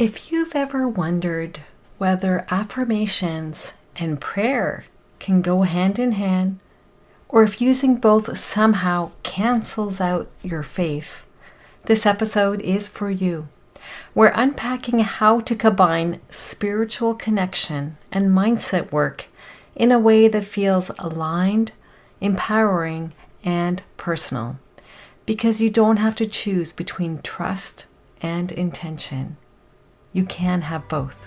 If you've ever wondered whether affirmations and prayer can go hand in hand, or if using both somehow cancels out your faith, this episode is for you. We're unpacking how to combine spiritual connection and mindset work in a way that feels aligned, empowering, and personal, because you don't have to choose between trust and intention. You can have both.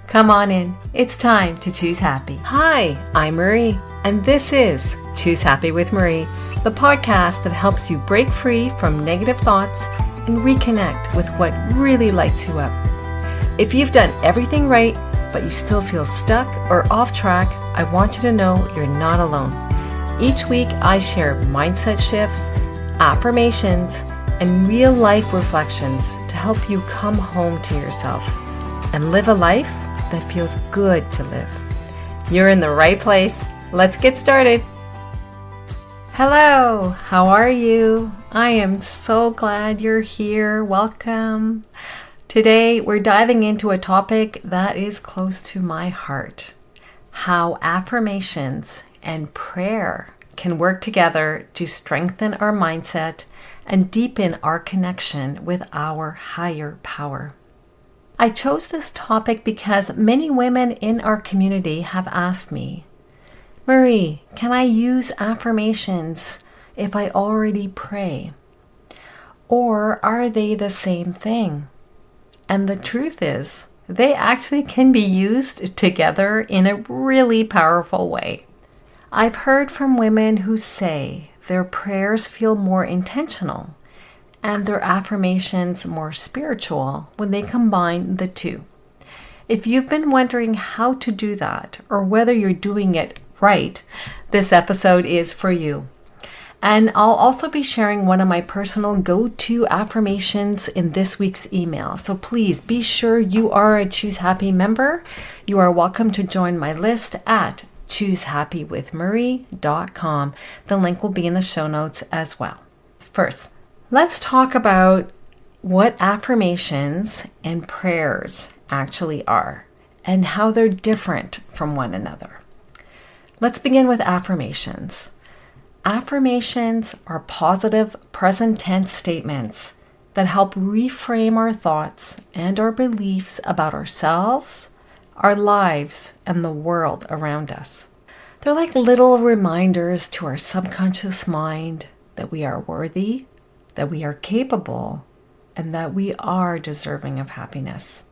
Come on in. It's time to choose happy. Hi, I'm Marie, and this is Choose Happy with Marie, the podcast that helps you break free from negative thoughts and reconnect with what really lights you up. If you've done everything right, but you still feel stuck or off track, I want you to know you're not alone. Each week, I share mindset shifts, affirmations, and real-life reflections to help you come home to yourself and live a life that feels good to live. You're in the right place. Let's get started. Hello, how are you? I am so glad you're here. Welcome. Today, we're diving into a topic that is close to my heart: how affirmations and prayer can work together to strengthen our mindset and deepen our connection with our higher power. I chose this topic because many women in our community have asked me, Marie, can I use affirmations if I already pray? Or are they the same thing? And the truth is, they actually can be used together in a really powerful way. I've heard from women who say their prayers feel more intentional and their affirmations more spiritual when they combine the two. If you've been wondering how to do that or whether you're doing it right, this episode is for you. And I'll also be sharing one of my personal go-to affirmations in this week's email. So please be sure you are a Choose Happy member. You are welcome to join my list at choosehappywithmarie.com. The link will be in the show notes as well. First, let's talk about what affirmations and prayers actually are and how they're different from one another. Let's begin with affirmations. Affirmations are positive present tense statements that help reframe our thoughts and our beliefs about ourselves, our lives, and the world around us. They're like little reminders to our subconscious mind that we are worthy, that we are capable, and that we are deserving of happiness.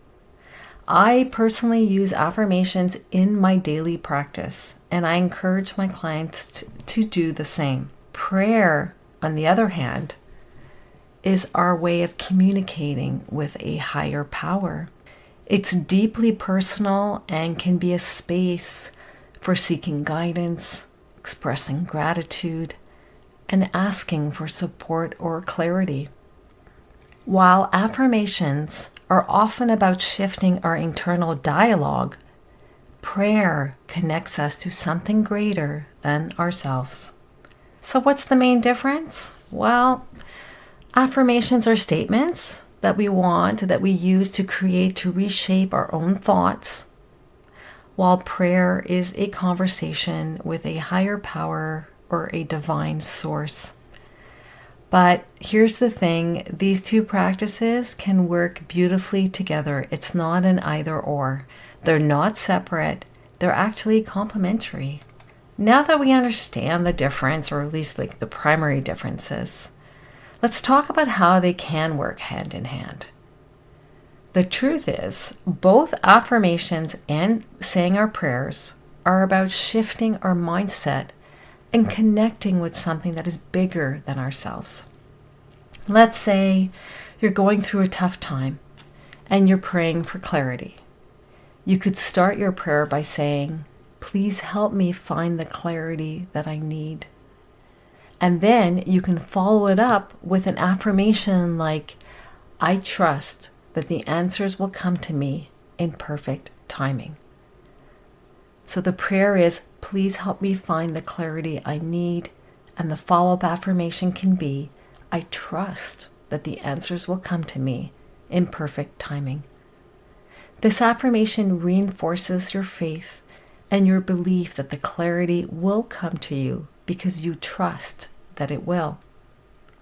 I personally use affirmations in my daily practice, and I encourage my clients to do the same. Prayer, on the other hand, is our way of communicating with a higher power. It's deeply personal and can be a space for seeking guidance, expressing gratitude, and asking for support or clarity. While affirmations are often about shifting our internal dialogue, prayer connects us to something greater than ourselves. So what's the main difference? Well, affirmations are statements that we use to reshape our own thoughts, while prayer is a conversation with a higher power or a divine source. But here's the thing, these two practices can work beautifully together. It's not an either or. They're not separate. They're actually complementary. Now that we understand the difference, or at least like the primary differences, let's talk about how they can work hand in hand. The truth is, both affirmations and saying our prayers are about shifting our mindset and connecting with something that is bigger than ourselves. Let's say you're going through a tough time and you're praying for clarity. You could start your prayer by saying, "Please help me find the clarity that I need." And then you can follow it up with an affirmation like, "I trust that the answers will come to me in perfect timing." So the prayer is, "Please help me find the clarity I need." And the follow-up affirmation can be, "I trust that the answers will come to me in perfect timing." This affirmation reinforces your faith and your belief that the clarity will come to you because you trust that it will.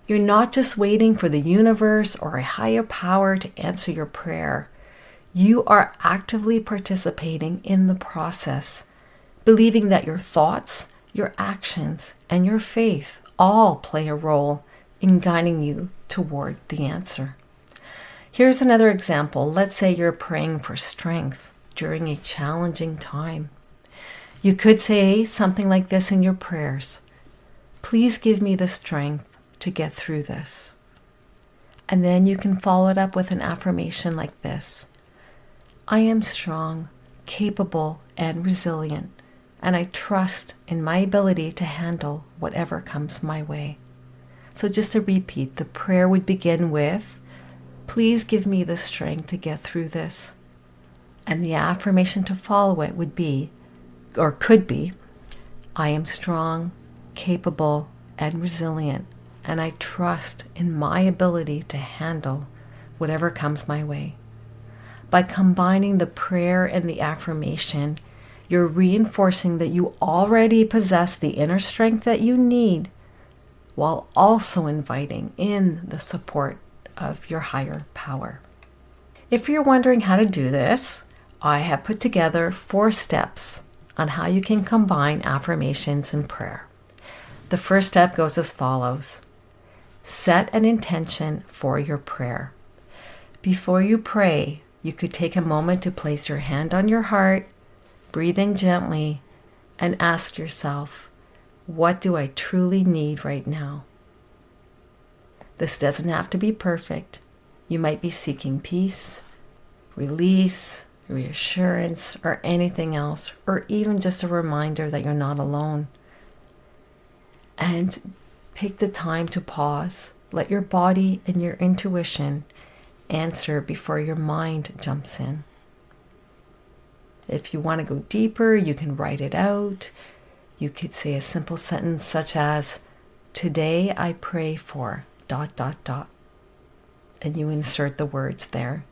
You're not just waiting for the universe or a higher power to answer your prayer. You are actively participating in the process, believing that your thoughts, your actions, and your faith all play a role in guiding you toward the answer. Here's another example. Let's say you're praying for strength during a challenging time. You could say something like this in your prayers. Please give me the strength to get through this. And then you can follow it up with an affirmation like this. I am strong, capable, and resilient, and I trust in my ability to handle whatever comes my way. So just to repeat, the prayer would begin with, please give me the strength to get through this. And the affirmation to follow it would be, or could be, I am strong, capable, and resilient, and I trust in my ability to handle whatever comes my way. By combining the prayer and the affirmation, you're reinforcing that you already possess the inner strength that you need, while also inviting in the support of your higher power. If you're wondering how to do this, I have put together 4 steps on how you can combine affirmations and prayer. The first step goes as follows. Set an intention for your prayer. Before you pray, you could take a moment to place your hand on your heart, breathe in gently, and ask yourself, what do I truly need right now? This doesn't have to be perfect. You might be seeking peace, release, reassurance, or anything else, or even just a reminder that you're not alone. And take the time to pause. Let your body and your intuition answer before your mind jumps in. If you want to go deeper, you can write it out. You could say a simple sentence such as, today I pray for ... And you insert the words there.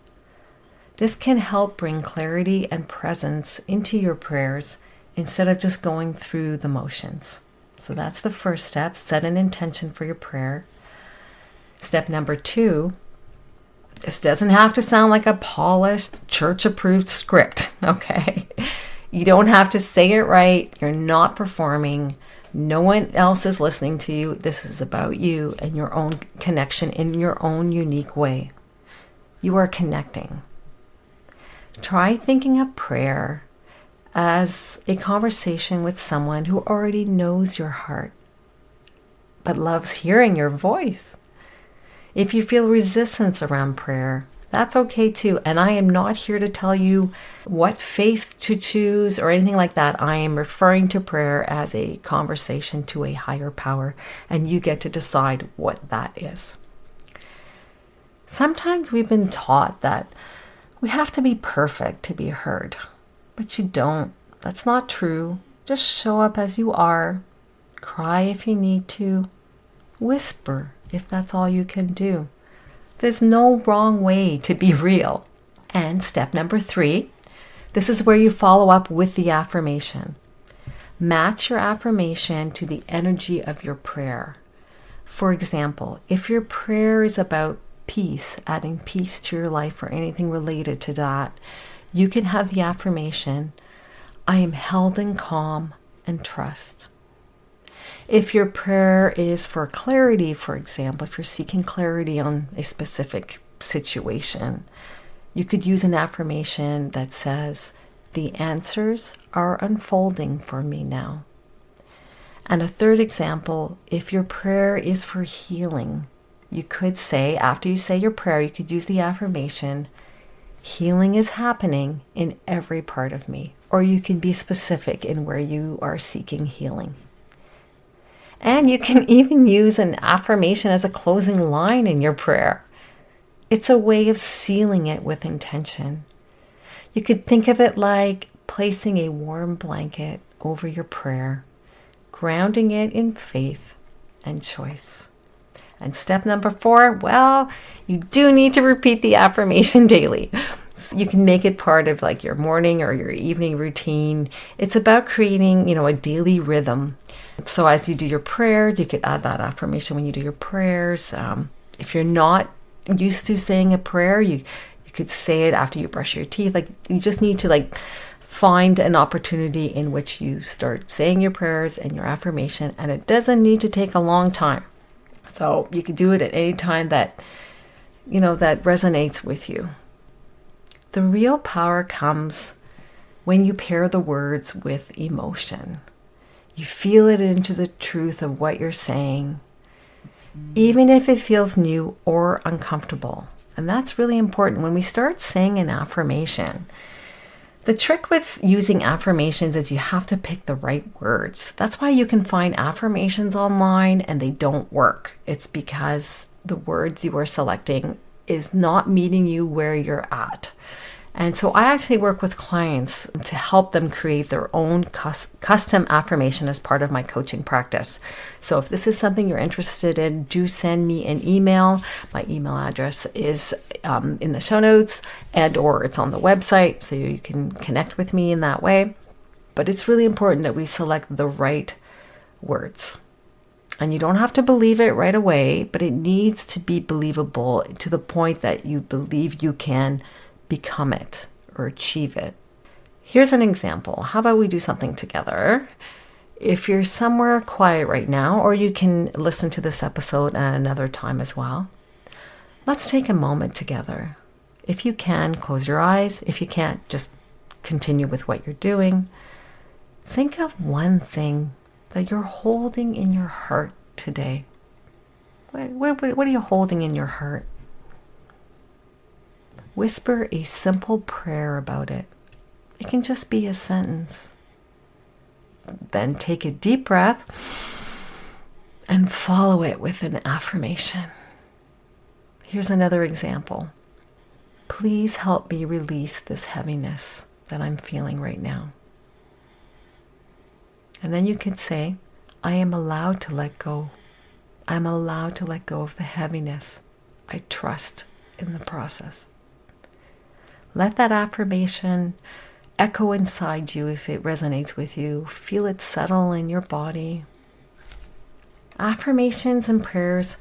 This can help bring clarity and presence into your prayers instead of just going through the motions. So that's the first step. Set an intention for your prayer. Step number 2, this doesn't have to sound like a polished, church-approved script, okay? You don't have to say it right. You're not performing. No one else is listening to you. This is about you and your own connection in your own unique way. You are connecting. Try thinking of prayer as a conversation with someone who already knows your heart, but loves hearing your voice. If you feel resistance around prayer, that's okay too. And I am not here to tell you what faith to choose or anything like that. I am referring to prayer as a conversation to a higher power, and you get to decide what that is. Sometimes we've been taught that we have to be perfect to be heard, but you don't. That's not true. Just show up as you are. Cry if you need to. Whisper if that's all you can do. There's no wrong way to be real. And step number 3, this is where you follow up with the affirmation. Match your affirmation to the energy of your prayer. For example, if your prayer is about peace, adding peace to your life or anything related to that, you can have the affirmation, I am held in calm and trust. If your prayer is for clarity, for example, if you're seeking clarity on a specific situation, you could use an affirmation that says, the answers are unfolding for me now. And a third example, if your prayer is for healing, you could say, after you say your prayer, you could use the affirmation, healing is happening in every part of me. Or you can be specific in where you are seeking healing. And you can even use an affirmation as a closing line in your prayer. It's a way of sealing it with intention. You could think of it like placing a warm blanket over your prayer, grounding it in faith and choice. And step number 4, well, you do need to repeat the affirmation daily. You can make it part of like your morning or your evening routine. It's about creating, a daily rhythm. So as you do your prayers, you could add that affirmation when you do your prayers. If you're not used to saying a prayer, you could say it after you brush your teeth. Like, you just need to find an opportunity in which you start saying your prayers and your affirmation, and it doesn't need to take a long time. So you could do it at any time that resonates with you. The real power comes when you pair the words with emotion. You feel it into the truth of what you're saying, even if it feels new or uncomfortable. And that's really important when we start saying an affirmation. The trick with using affirmations is you have to pick the right words. That's why you can find affirmations online and they don't work. It's because the words you are selecting is not meeting you where you're at. And so I actually work with clients to help them create their own custom affirmation as part of my coaching practice. So if this is something you're interested in, do send me an email. My email address is in the show notes or it's on the website, so you can connect with me in that way. But it's really important that we select the right words. And you don't have to believe it right away, but it needs to be believable to the point that you believe you can become it or achieve it. Here's an example. How about we do something together? If you're somewhere quiet right now, or you can listen to this episode at another time as well, let's take a moment together. If you can, close your eyes. If you can't, just continue with what you're doing. Think of one thing that you're holding in your heart today. What are you holding in your heart? Whisper a simple prayer about it. It can just be a sentence. Then take a deep breath and follow it with an affirmation. Here's another example. Please help me release this heaviness that I'm feeling right now. And then you can say, I am allowed to let go. I'm allowed to let go of the heaviness. I trust in the process. Let that affirmation echo inside you if it resonates with you. Feel it settle in your body. Affirmations and prayers,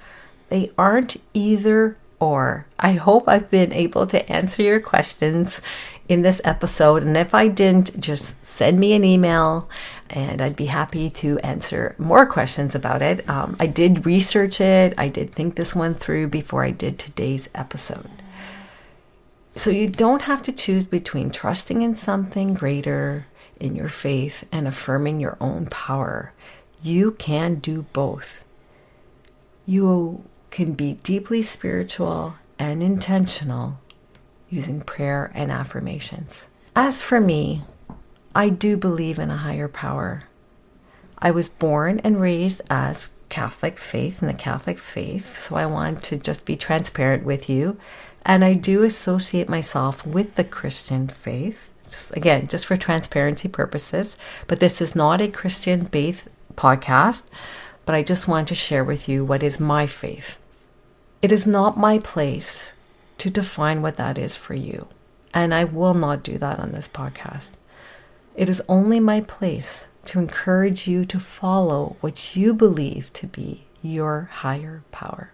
they aren't either or. I hope I've been able to answer your questions in this episode. And if I didn't, just send me an email and I'd be happy to answer more questions about it. I did research it. I did think this one through before I did today's episode. So you don't have to choose between trusting in something greater in your faith and affirming your own power. You can do both. You can be deeply spiritual and intentional using prayer and affirmations. As for me, I do believe in a higher power. I was born and raised as Catholic faith in the Catholic faith, so I want to just be transparent with you. And I do associate myself with the Christian faith, just for transparency purposes. But this is not a Christian faith podcast, but I just want to share with you what is my faith. It is not my place to define what that is for you. And I will not do that on this podcast. It is only my place to encourage you to follow what you believe to be your higher power.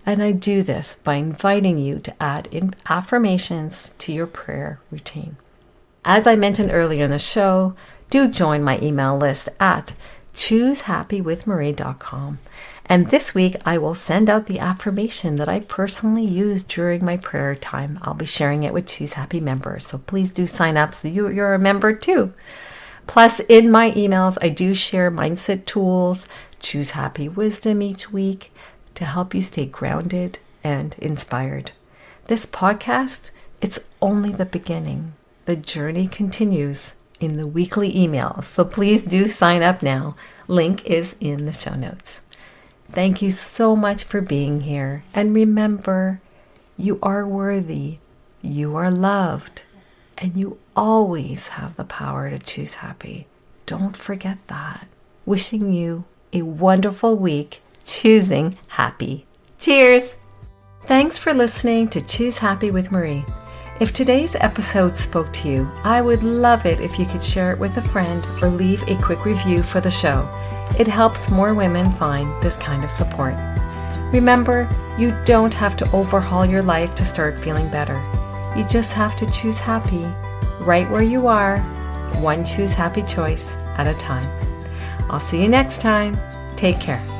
And I do this by inviting you to add in affirmations to your prayer routine. As I mentioned earlier in the show, do join my email list at choosehappywithmarie.com. And this week, I will send out the affirmation that I personally use during my prayer time. I'll be sharing it with Choose Happy members. So please do sign up so you're a member too. Plus, in my emails, I do share mindset tools, Choose Happy wisdom each week, to help you stay grounded and inspired. This podcast, it's only the beginning. The journey continues in the weekly emails. So please do sign up now. Link is in the show notes. Thank you so much for being here. And remember, you are worthy, you are loved, and you always have the power to choose happy. Don't forget that. Wishing you a wonderful week. Choosing happy. Cheers! Thanks for listening to Choose Happy with Marie. If today's episode spoke to you, I would love it if you could share it with a friend or leave a quick review for the show. It helps more women find this kind of support. Remember, you don't have to overhaul your life to start feeling better. You just have to choose happy right where you are, one choose happy choice at a time. I'll see you next time. Take care.